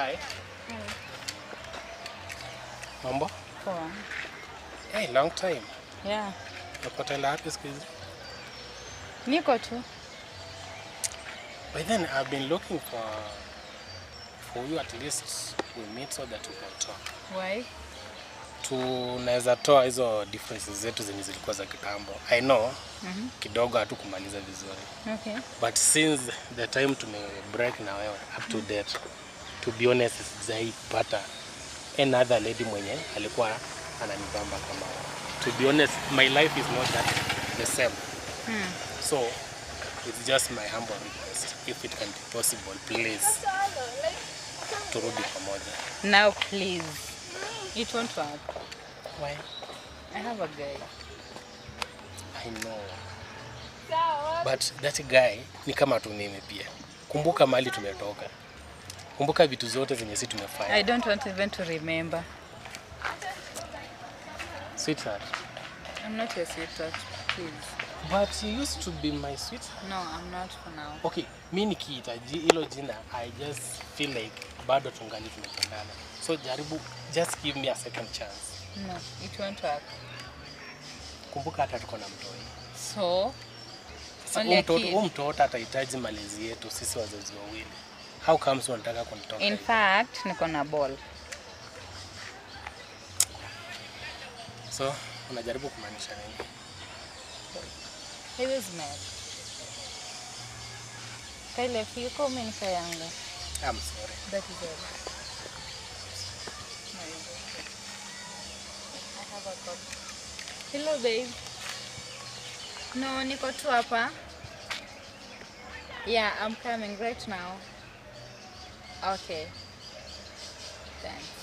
Hi. Hi. Mambo? Poa. Hey, long time. Yeah. Napotela wapi siku hizi? Niko tu. By then I've been looking for you, at least we meet so that we can talk. Why? Tunaweza toa hizo differences zetu zenye zilikuwa za kitambo. I know kidogo hatukumaliza vizuri. Okay. But since the time break na wewe up to date, to be honest, sijaipata another lady mwenye alikuwa ananibamba kama wewe. To be honest, my life is not that the same. So it's just my humble request, if it can be possible, please, turudi pamoja. Now please. It won't work. Why? I have a guy. I know. But that guy ni kama tu mimi pia. Kumbuka mahali tumetoka. Kumbuka vitu zote zenye sisi tumefanya. I don't want even to remember. Sweetheart. I'm not your sweetheart, please. But you used to be my sweetheart. No, I'm not for now. Okay, mimi nikihitaji hilo jina, I just feel like bado tungali tumependana. So jaribu, just give me a second chance. No, it won't work. Kumbuka hata tuko na mtoi. So, only a kid. Mtoto atahitaji malezi yetu sisi wazazi wawili. How comes unataka kunitoka? In fact, niko na ball. So, unajaribu kumaanisha nini? He was mad. Kyle, if you call me Nikayanga. I'm sorry. That is all. No, you don't. I have a cup. Hello, babe. No, niko tu hapa. Yeah, I'm coming right now. Okay. Thanks.